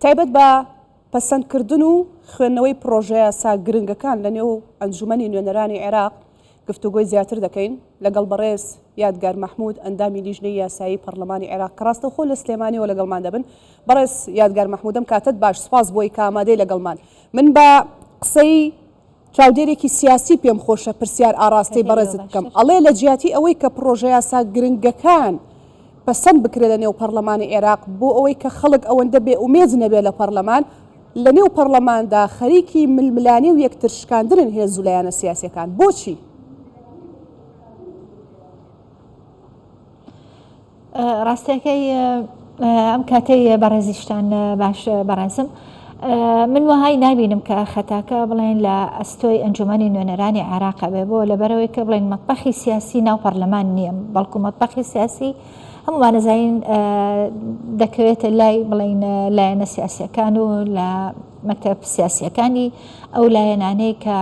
تایبەت بە پەسەندکردن و خوێندنەوەی پرۆژەیە یاسا گرنگەکان لە نێو ئەنجومەنی نوێنەرانی عێراق گفتوگۆی زیاتر دەکەین لەگەڵ بەڕێز یادگار محمود ئەندامی لیژنەی یاسایی پەرلەمانی عێراق کە ڕاستەوخۆ لە سلێمانیەوە لەگەڵمان دەبن. بەڕێز یادگار محمودم کاتت باش، سپاس بۆی کە ئامادەی لەگەڵمان. من بە قسەی چاودێرێکی سیاسی پێم خۆشە پرسیار ئاراستەی بەڕێزت بکەم. ئەڵێ لە جیاتی ئەوەی کە پرۆژە یاسا گرنگەکان پەسەند بکرێت لە نێو پەرلەمانی عێراق بۆ ئەوەی کە خەڵک ئەوەندە بێ ئومێد نەبێ لە پەرلەمان، لە نێو پەرلەماندا خەریکی ململانی و یەکتر شکاندنن هێز و لایەنە سیاسیەکان. بۆچی؟ ڕاستیەکەی ئەم کاتەی بەڕێزیشتان باش بەڕێزم، من وهای نبینم کە خەتاکە بڵێن لە ئەستۆی ئەنجومەنی نوێنەرانی عێراقا بێ بۆ لەبەرەوەی کە بڵێن مەطبەخی سیاسی ناو پەرلەمان نییە، بەڵکو مەطبەخی سیاسی هەمومان نەزانین دەکەوێتە لای بڵێن لایەنە سیاسیەکان و لە مەکتەب سیاسیەکانی ئەو لایەنانەی کە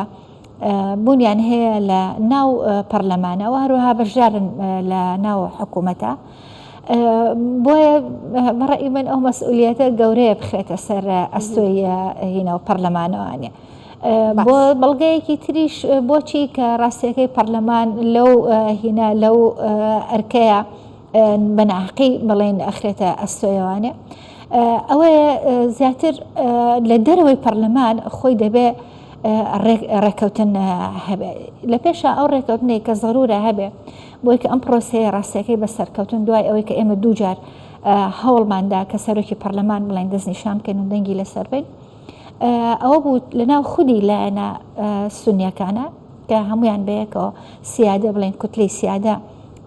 بوونیان هەیە لە ناو پەرلەمانە و هەروەها بەشدارن لە ناو حکوومەتە. بۆیە بەڕێی من ئەو مەسئولیەتە گەورەیە بخرێتە سەر ئەستۆی هینە و پەرلەمانەوانێ. بۆ بەڵگەیەکی تریش بۆچی کە ڕاستیەکەی پەرلەمان لەو هینە لەو ئەرکەیە بەناحقی بڵێن ئەخرێتە ئەستۆیەوانێ، ئەوەیە زیاتر لە دەرەوەی پەرلەمان خۆی دەبێ ڕێکەوتن هەبێ لە پێشە ئەو ڕێکەوتنەی کە ضرورە هەبێ بۆی کە ئەم پرۆسەیە ڕاستیەکەی بە سەرکەوتن دوای ئەوەی کە ئێمە دوو جار هەوڵماندا کە سەرۆکی پەرلەمان بڵێن دەستنیشان بکەین و دەنگی لەسەر بین، ئەوە بوو لەناو خودی لایەنە سونیەکانە کە هەمویان بەیەکەوە سیادە بڵێن کوتلەی سیادە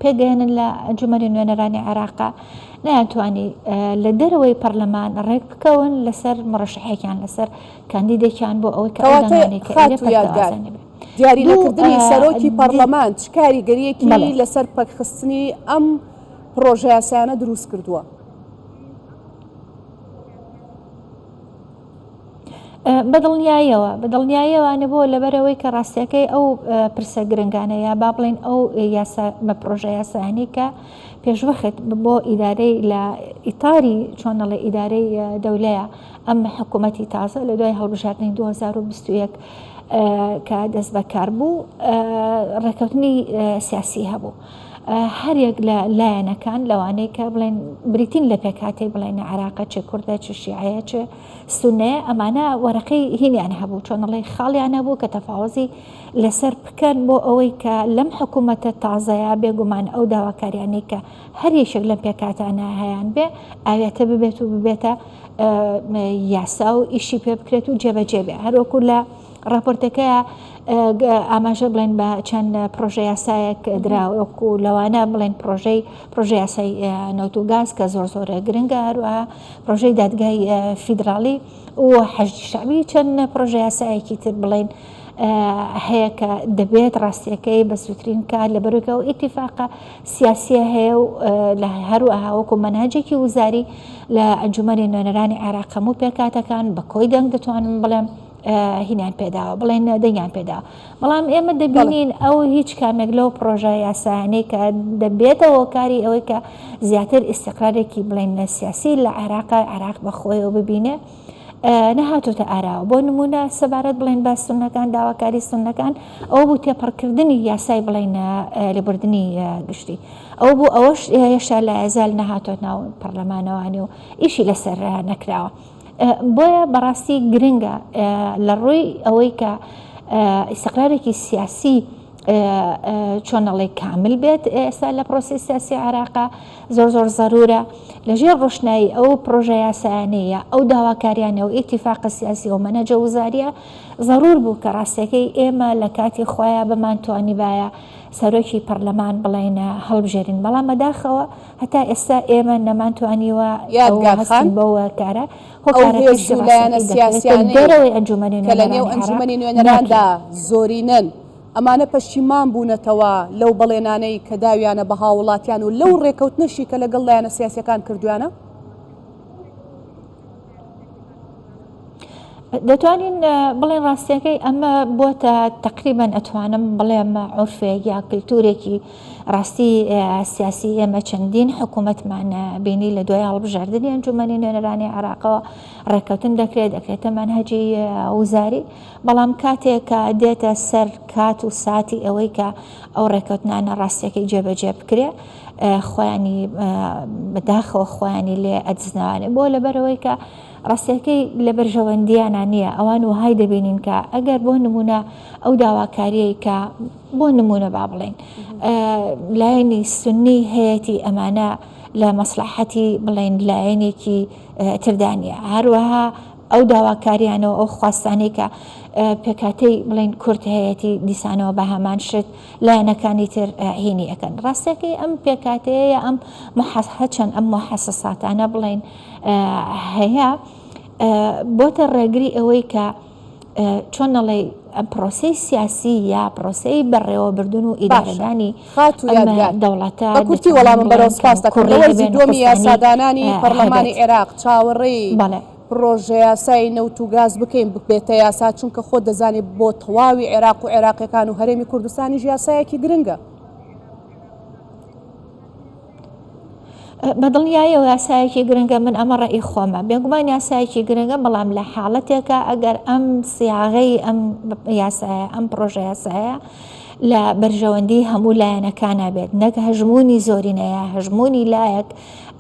پێگەێنن لە ئەنجومەنی نوێنەرانی عێراقا نەیانتوانی لە دەرەوەی پەرلەمان ڕێک بکەون لەسەر مڕەشحێکیان لەسەر کاندیدێکیان بۆ ئەوەی کە دیاری نەکردنی سەرۆکی پەرلەمان چ کاریگەریەکی لەسەر پەکخستنی ئەم پرۆژە یاسایانە دروست کردووە؟ بەدڵنیایەوانە بۆ لەبەرەوەی کە ڕاستیەکەی ئەو پرسە گرنگانەیە با بڵێن ئەو بە پرۆژە یاسایانی کە پێشوەخت بۆ ئیدارەی لە ئیتاری چۆنەڵێ ئیدارەی دەولەیە ئەم حکوومەتی تازە لە دوای هەڵبژاردننی 2021 کە دەست بەکار بوو ڕێکەوتنی سیاسی هەبوو. هەرێک لە لایەنەکان لەوانەیە کە بڵێن بریتین لە پێکاتی بڵێن عێراقە چ کوردە چ شیعەیە چ سونەیە، ئەمانە وەرەقەی هینیان هەبوو چۆنەڵێ خاڵیان هەبوو کە تەفاوزی لەسەر بکەن بۆ ئەوەی کە لەم حکوومەتە تازەیە بێگومان ئەو داواکاریانەی کە هەریەشێک لەم پێکاتانە هەیەیان بێ ئاوێتە ببێت و ببێتە یاسا و ئیشی پێ بکرێت و جێبەجێ بێ. هەروەکو لە راپۆرتەکەیە ئاماژە بڵێن بە چەند پرۆژە یاسایەک دراوەکو لەوانە بڵێن پرۆژە یاسای نەوت و گاز کە زۆر گرنگە، هەروەها پرۆژەی دادگای فیدراڵی و حەشدی شەعبی چەند پرۆژە یاسایەکی تر بڵێن هەیە کە دەبێت ڕاستیەکەی بە سووترین کار لە بەرەوەی ئەو ئیتیفاقە سیاسیە هەیە و لە هەروەها وەکو مەنهەجێکی وزاری لە ئەنجومەنی نوێنەرانی عێراق هەموو پێکاتەکان بە کۆی دەنگ دەتوانن بڵێم هینیان پێداوە بڵێن دەنگیان پێدا، بەڵام ئێمە دەبینین ئەو هیچ کامێک لەو پرۆژە یاسایانەی کە دەبێتەوە کاری ئەوەی کە زیاتر ئیستیقرارێکی بڵێن سیاسی لە عێراق بەخۆیەوە ببینێ نەهاتوتە ئاراوە. بۆ نمونە سەبارەت بڵێن بە سونەکان داواکاری سونەکان ئەو بوو تێپەڕکردنی یاسای بڵێن لێبوردنی گشتی، ئەو بوو ئەوەش هێشتا لە ئەزال نەهاتۆ ناو پەرلەمانەوانی و ئیشی لەسەر نەکراوە. بۆیە بەڕاستی گرنگە لە ڕووی ئەوەی کە ئیستیقرارێکی سیاسی چۆنەڵێ کامل بێت ئێستا لە پرۆسی سیاسی عێراقا زۆر ضرورە لەژێر ڕۆشنایی ئەو پرۆژە یاسایانەیە ئەو داواکاریانە و ئیتیفاقە سیاسی و مەنهەجە وزاریە ضرور بوو کە ڕاستیەکەی ئێمە لە کاتی خۆیان بمانتوانی باە سەرۆکی پەرلەمان بڵێنە هەڵبژێرین، بەڵام بەداخەوە هەتا ئێستا ئێمە نەمانتوانیوە هەستین بەوە کارە دەرەوەی ئەنجومەنی نوێنەراندا زۆرینن ئەمانە پەشیمان بوونەتەوە لەو بەڵێنانەی کە داویانە بە هاوڵاتیان و لەو ڕێکەوتنەشی کە لەگەڵ لایەنە سیاسیەکان کردویانە؟ دەتوانین بڵێن ڕاستیەکەی ئەمە بۆتە تقریبان ئەتوانم بڵێم عورفێک یا کللتورێکی ڕاستی سیاسی ئێمە چەندین حکوومەتمان بینی لە دوای هەڵبژاردننی ئەنجومەنی نوێنەرانی عێراقەوە ڕێککەوتن دەکرێتە مانهەجی وزاری، بەڵام کاتێک کە دێتە سەر کات و ساتی ئەوەی کە ئەو ڕێککەوتنانە ڕاستیەکەی جێبەجێ بکرێ خۆیانی بەداخەوە خۆیانی لێ ئەدزناوانێ بۆ لەبەرەوەی کە ڕاستیەکەی لە بەرژەوەندیانە نییە ئەوان وهای دەبینین کە ئەگەر بۆ نمونە ئەو داواکاریەی کە بۆ نمونە با بڵێن لایەنی سنی هەیەی ئەمانە لە مەسلحەتی بڵێن لایەنێکی تردانیە، هەروەها ئەو داواکاریانەوە ئەو خواستانەی کە پێکاتەی بڵێن کورد هەیەی دیسانەوە بە هەمان شت لایەنەکانی تر هینی ئەەکەن. ڕاستەکەی ئەم پێکاتەیە ئەم هەچەند ئەم محەسەساتانە بڵێن هەیە بۆتە ڕێگری ئەوەی کە چۆنەڵێ پرۆسی سیاسی یا پرۆسی بەڕێوەبردن و ئیدارەدانی دەوڵەتە بەکورتی وەڵامم بەرەو سپاس دەکەم لەوەرزی دۆمی یاسادانانی پەرلەمانی عێراق چاوەڕێی پرۆژە یاسای نەوت و گاز بکەین بێتە یاسا چونکە خۆ دەزانێت بۆ تەواوی عێراق و عێراقیەکان و هەرێمی کوردستانیش یاسایەکی گرنگە. بەدڵنیایەوە یاسایەکی گرنگە، من ئەمە ڕێی خۆمە بێگومان یاسایەکی گرنگە، بەڵام لە حاڵەتێکە ئەگەر ئەم سیاغەی ئەم یاسایە ئەم پرۆژە یاسایە لە بەرژەوەندی هەموو لایەنەکانە بێت، نەک هەژمونی زۆرینەیە هەژمونی لایەک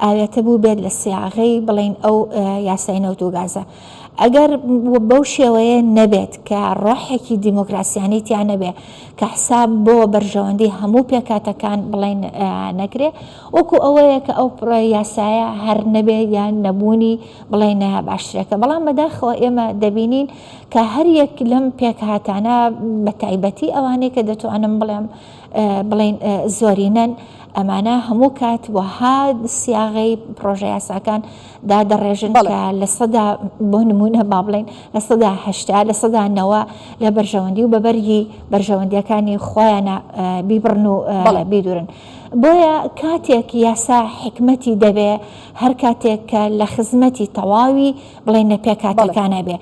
ئاوێتە بوو بێت لە سیاغەی بڵین ئەو یاسای نەوت و گازە. ئەگەر بەو شێوەیە نەبێت کە ڕۆحێکی دیموکراسیانی تیان نەبێ کە حساب بۆ بەرژەوەندی هەموو پێکاتەکان بڵێن نەکرێ، وەکو ئەوەیە کە ئەو یاسایە هەر نەبێ یان نەبوونی بڵێن باشترەکە. بەڵام بەداخەوە ئێمە دەبینین کە هەر یەک لەم پێکهاتانە بە تایبەتی ئەوانەیە کە دەتوانم بڵێن زۆرینەن ئەمانە هەموو کات وەها سیاغەی پرۆژە یاساکان دادەڕێژن کە لە سەدا بۆ نمونە با بڵێن لە سەدا 80 لە سەدا 90 لە بەرژەوەندی و بەبەرگی بەرژەوەندیەکانی خۆیانە بیبڕن و بیدورن. بۆیە کاتێک یاسا حکمەتی دەبێ هەر کاتێک کە لە خزمەتی تەواوی بڵێن پێکاتەکانە بێ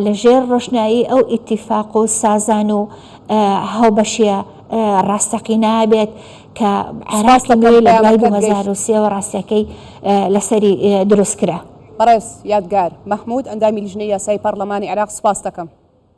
لەژێر ڕۆشنایی ئەو ئیتیفاق و سازان و هەوبەشیە ڕاستەقی نابێت کە عێراقی نوێ لە دوای 2023 ڕاستیەکەی لەسەری دروست کرا. بەڕێز یادگار مەحموود ئەندامی لیژنەی یاسای پەرلەمانی عێراق سپاس دەکەم.